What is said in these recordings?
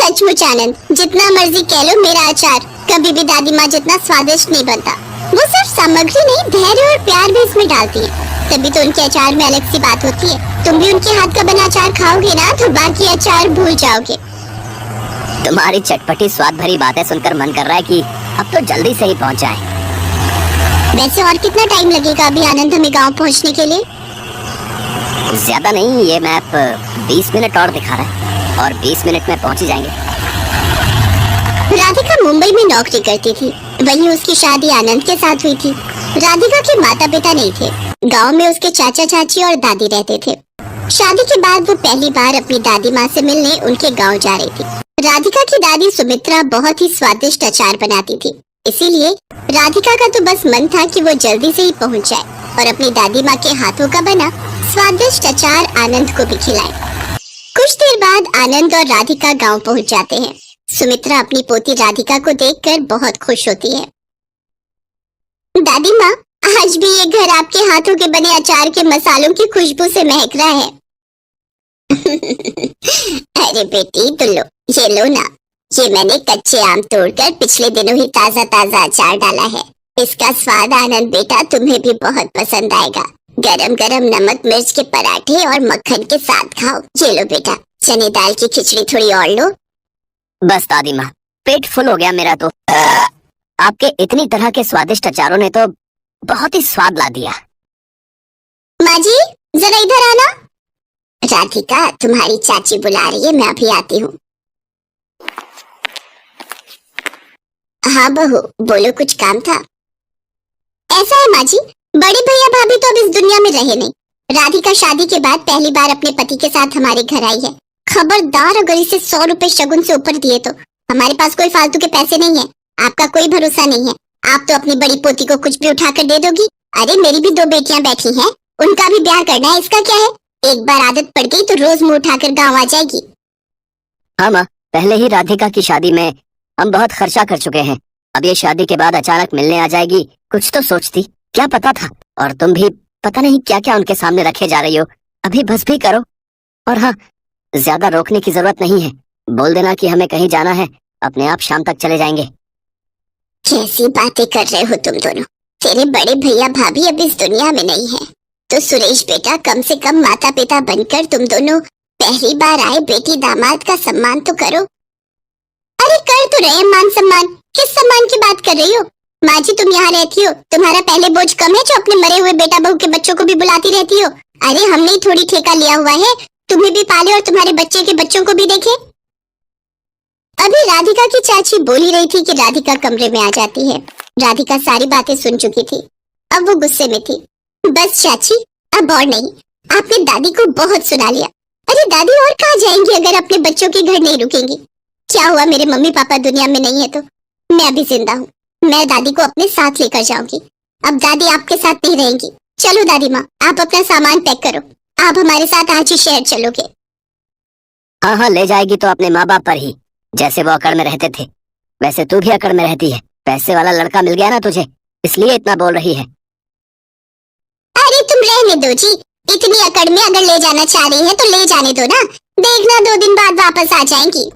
सचमुच आनंद, जितना मर्जी कह लो मेरा अचार कभी भी दादी माँ जितना स्वादिष्ट नहीं बनता। वो सिर्फ सामग्री नहीं, धैर्य और प्यार भी इसमें डालती है, तभी तो उनके अचार में अलग सी बात होती है। तुम भी उनके हाथ का बना अचार खाओगे ना तो बाकी अचार भूल जाओगे। तुम्हारी चटपटी स्वाद भरी बातें सुनकर मन कर रहा है कि अब तो जल्दी से ही पहुंच जाए। वैसे और कितना टाइम लगेगा अभी आनंद हमें गांव पहुंचने के लिए? ज्यादा नहीं, ये मैप 20 मिनट और दिखा रहा है और 20 मिनट में पहुंच ही जाएंगे। राधिका मुंबई में नौकरी करती थी, वहीं उसकी शादी आनंद के साथ हुई थी। राधिका के माता पिता नहीं थे, गांव में उसके चाचा चाची और दादी रहते थे। शादी के बाद वो पहली बार अपनी दादी माँ से मिलने उनके गांव जा रही थी। राधिका की दादी सुमित्रा बहुत ही स्वादिष्ट अचार बनाती थी, इसीलिए राधिका का तो बस मन था कि वो जल्दी से ही पहुंच जाए और अपनी दादी माँ के हाथों का बना स्वादिष्ट अचार आनंद को भी खिलाए। कुछ देर बाद आनंद और राधिका गांव पहुंच जाते हैं। सुमित्रा अपनी पोती राधिका को देखकर बहुत खुश होती है। दादी माँ, आज भी ये घर आपके हाथों के बने अचार के मसालों की खुशबू से महक रहा है। अरे बेटी, तो लो, ये लो ना, ये मैंने कच्चे आम तोड़कर पिछले दिनों ही ताजा ताजा अचार डाला है। इसका स्वाद आनंद बेटा तुम्हें भी बहुत पसंद आएगा। गरम गरम नमक मिर्च के पराठे और मक्खन के साथ खाओ। ये लो बेटा, चने दाल की खिचड़ी थोड़ी और लो। बस दादी माँ, पेट फुल हो गया मेरा तो। आपके इतनी तरह के स्वादिष्ट अचारों ने तो बहुत ही स्वाद ला दिया। माँ जी, जरा इधर आना। राधिका, तुम्हारी चाची बुला रही है, मैं अभी आती हूँ। हाँ बहू, बोलो, कुछ काम था? ऐसा है माँ जी, बड़े भैया भाभी तो अब इस दुनिया में रहे नहीं। राधिका शादी के बाद पहली बार अपने पति के साथ हमारे घर आई है। खबरदार अगर इसे 100 रुपए शगुन से ऊपर दिए तो। हमारे पास कोई फालतू के पैसे नहीं है, आपका कोई भरोसा नहीं है। आप तो अपनी बड़ी पोती को कुछ भी उठाकर दे दोगी। अरे मेरी भी 2 बेटियां बैठी हैं, उनका भी ब्याह करना है, इसका क्या है? एक बार आदत पड़ गई तो रोज मुंह उठाकर गाँव आ जाएगी। हाँ माँ, पहले ही राधिका की शादी में हम बहुत खर्चा कर चुके हैं। अब ये शादी के बाद अचानक मिलने आ जाएगी, कुछ तो सोचती, क्या पता था। और तुम भी पता नहीं क्या क्या उनके सामने रखे जा रही हो। अभी बस भी करो। और हाँ, ज्यादा रोकने की जरूरत नहीं है। बोल देना कि हमें कहीं जाना है, अपने आप शाम तक चले जाएंगे। कैसी बातें कर रहे हो तुम दोनों? तेरे बड़े भैया भाभी अब इस दुनिया में नहीं है, तो सुरेश बेटा, कम से कम माता पिता बनकर तुम दोनों पहली बार आए बेटी दामाद का सम्मान तो करो। अरे कर तो रहे मान सम्मान, किस सम्मान की बात कर रही हो? माँ जी, तुम यहाँ रहती हो, तुम्हारा पहले बोझ कम है जो अपने मरे हुए बेटा बहू के बच्चों को भी बुलाती रहती हो। अरे हमने ही थोड़ी ठेका लिया हुआ है, तुम्हें भी पाले और तुम्हारे बच्चे के बच्चों को भी देखे। अभी राधिका की चाची बोल ही रही थी कि राधिका कमरे में आ जाती है। राधिका सारी बातें सुन चुकी थी, अब वो गुस्से में थी। बस चाची, अब और नहीं, आपने दादी को बहुत सुना लिया। अरे दादी और कहाँ जाएंगी अगर अपने बच्चों के घर नहीं रुकेंगी? क्या हुआ, मेरे मम्मी पापा दुनिया में नहीं है तो? मैं अभी जिंदा हूँ, मैं दादी को अपने साथ लेकर जाऊंगी। अब दादी आपके साथ नहीं रहेंगी। चलो दादी माँ, आप अपना सामान पैक करो, आप हमारे साथ आज ही शहर चलोगे। हाँ हाँ, ले जाएगी तो अपने माँ बाप पर ही, जैसे वो अकड़ में रहते थे वैसे तू भी अकड़ में रहती है। पैसे वाला लड़का मिल गया ना तुझे, इसलिए इतना बोल रही है। अरे तुम रहने दो जी, इतनी अकड़ में अगर ले जाना चाह रही है तो ले जाने दो ना, देखना 2 दिन बाद वापस आ जाएंगी।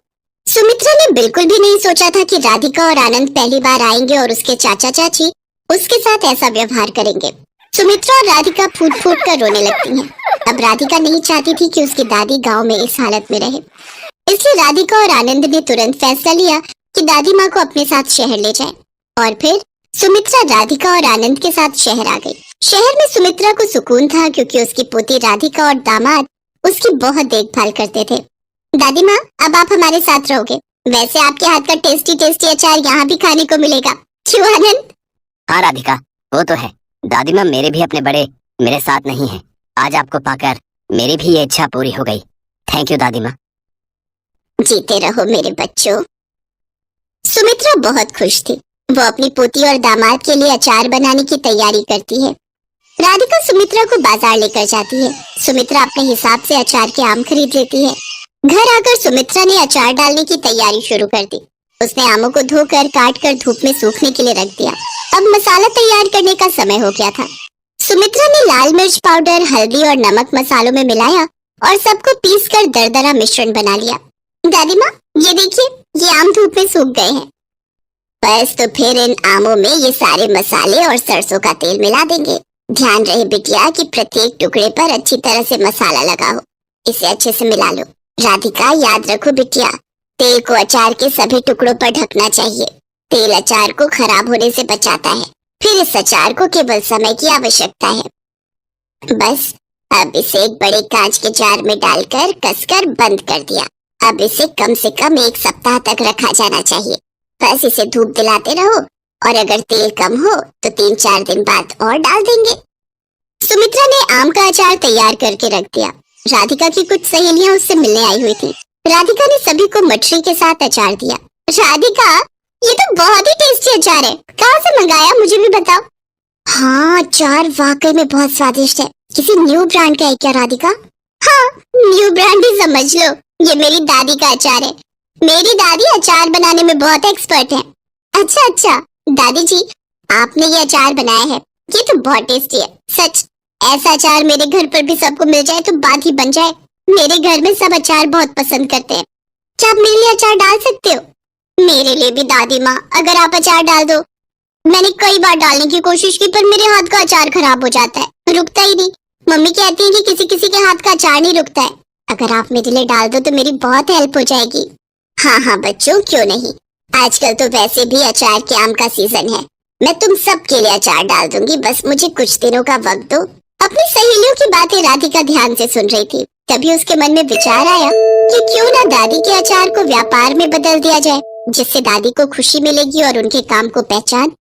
सुमित्रा ने बिल्कुल भी नहीं सोचा था कि राधिका और आनंद पहली बार आएंगे और उसके चाचा चाची उसके साथ ऐसा व्यवहार करेंगे। सुमित्रा और राधिका फूट फूट कर रोने लगती हैं। अब राधिका नहीं चाहती थी कि उसकी दादी गांव में इस हालत में रहे, इसलिए राधिका और आनंद ने तुरंत फैसला लिया कि दादी माँ को अपने साथ शहर ले जाए। और फिर सुमित्रा राधिका और आनंद के साथ शहर आ गई। शहर में सुमित्रा को सुकून था क्योंकि उसकी पोती राधिका और दामाद उसकी बहुत देखभाल करते थे। दादी माँ, अब आप हमारे साथ रहोगे। वैसे आपके हाथ का टेस्टी टेस्टी अचार यहाँ भी खाने को मिलेगा, क्यों आनंद? हाँ राधिका, वो तो है। दादी माँ, मेरे भी अपने बड़े मेरे साथ नहीं है। आज आपको पाकर मेरी भी ये इच्छा पूरी हो गई। थैंक यू दादी माँ। जीते रहो मेरे बच्चों। सुमित्रा बहुत खुश थी। वो अपनी पोती और दामाद के लिए अचार बनाने की तैयारी करती है। राधिका सुमित्रा को बाजार लेकर जाती है। सुमित्रा अपने हिसाब से अचार के आम खरीद लेती है। घर आकर सुमित्रा ने अचार डालने की तैयारी शुरू कर दी। उसने आमों को धोकर काट कर धूप में सूखने के लिए रख दिया। अब मसाला तैयार करने का समय हो गया था। सुमित्रा ने लाल मिर्च पाउडर, हल्दी और नमक मसालों में मिलाया और सबको पीसकर दरदरा मिश्रण बना लिया। दादी माँ, ये देखिए, ये आम धूप में सूख गए हैं। बस तो फिर इन आमों में ये सारे मसाले और सरसों का तेल मिला देंगे। ध्यान रहे बिटिया कि प्रत्येक टुकड़े पर अच्छी तरह से मसाला लगा हो। इसे अच्छे से मिला लो। राधिका, याद रखो बिटिया, तेल को अचार के सभी टुकड़ों पर ढकना चाहिए। तेल अचार को खराब होने से बचाता है। फिर इस अचार को केवल समय की आवश्यकता है। बस अब इसे एक बड़े कांच के जार में डालकर कसकर बंद कर दिया। अब इसे कम से कम 1 सप्ताह तक रखा जाना चाहिए। बस इसे धूप दिलाते रहो और अगर तेल कम हो तो 3-4 दिन बाद और डाल देंगे। सुमित्रा ने आम का अचार तैयार करके रख दिया। राधिका की कुछ सहेलियां उससे मिलने आई हुई थी। राधिका ने सभी को मछली के साथ अचार दिया। राधिका, ये तो बहुत ही टेस्टी अचार है, कहाँ से मंगाया, मुझे भी बताओ। हाँ, अचार वाकई में बहुत स्वादिष्ट है। किसी न्यू ब्रांड का है क्या राधिका? हाँ, न्यू ब्रांड ही समझ लो। ये मेरी दादी का अचार है। मेरी दादी अचार बनाने में बहुत एक्सपर्ट है। अच्छा अच्छा, दादी जी, आपने ये अचार बनाया है, ये तो बहुत टेस्टी है। सच, ऐसा अचार मेरे घर पर भी सबको मिल जाए तो बात ही बन जाए। मेरे घर में सब अचार बहुत पसंद करते हैं। क्या आप मेरे लिए अचार डाल सकते हो? मेरे लिए भी दादी माँ, अगर आप अचार डाल दो। मैंने कई बार डालने की कोशिश की पर मेरे हाथ का अचार खराब हो जाता है, रुकता ही नहीं। मम्मी कहती है कि किसी किसी के हाथ का अचार नहीं रुकता है। अगर आप मेरे लिए डाल दो तो मेरी बहुत हेल्प हो जाएगी। हाँ हाँ बच्चों, क्यों नहीं। आजकल तो वैसे भी अचार के आम का सीजन है। मैं तुम सब के लिए अचार डाल दूंगी, बस मुझे कुछ दिनों का वक्त दो। अपनी सहेलियों की बातें राधिका ध्यान से सुन रही थी। तभी उसके मन में विचार आया कि क्यों ना दादी के अचार को व्यापार में बदल दिया जाए, जिससे दादी को खुशी मिलेगी और उनके काम को पहचान।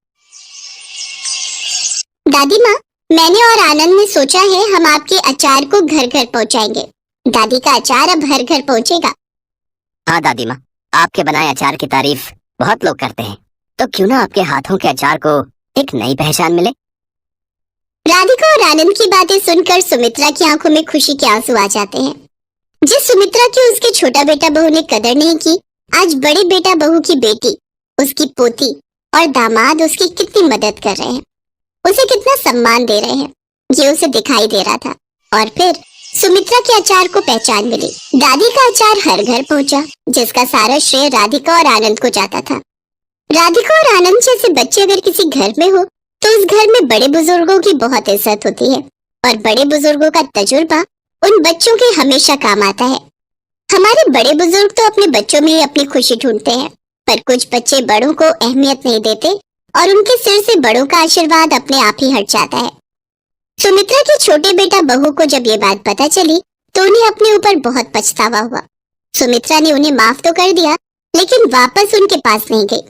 दादी माँ, मैंने और आनंद ने सोचा है हम आपके अचार को घर घर पहुँचाएंगे। दादी का अचार अब हर घर पहुँचेगा। हाँ दादी माँ, आपके बनाए अचार की तारीफ बहुत लोग करते हैं, तो क्यों ना आपके हाथों के अचार को एक नई पहचान मिले। राधिका और आनंद की बातें सुनकर सुमित्रा की आंखों में खुशी के आंसू आ जाते हैं। जिस सुमित्रा की उसके छोटा बेटा बहू ने कदर नहीं की, आज बड़े बेटा बहू की बेटी, उसकी पोती और दामाद उसकी कितनी मदद कर रहे हैं, उसे कितना सम्मान दे रहे हैं, ये उसे दिखाई दे रहा था। और फिर सुमित्रा के अचार को पहचान मिली। दादी का अचार हर घर पहुंचा, जिसका सारा श्रेय राधिका और आनंद को जाता था। राधिका और आनंद जैसे बच्चे अगर किसी घर में हो तो उस घर में बड़े बुजुर्गों की बहुत इज्जत होती है और बड़े बुजुर्गों का तजुर्बा उन बच्चों के हमेशा काम आता है। हमारे बड़े बुजुर्ग तो अपने बच्चों में ही अपनी खुशी ढूंढते हैं, पर कुछ बच्चे बड़ों को अहमियत नहीं देते और उनके सिर से बड़ों का आशीर्वाद अपने आप ही हट जाता है। सुमित्रा के छोटे बेटा बहू को जब ये बात पता चली तो उन्हें अपने ऊपर बहुत पछतावा हुआ। सुमित्रा ने उन्हें माफ तो कर दिया, लेकिन वापस उनके पास नहीं गई।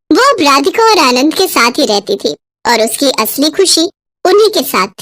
वो अब राधिका और आनंद के साथ ही रहती थी और उसकी असली खुशी उन्हीं के साथ थी।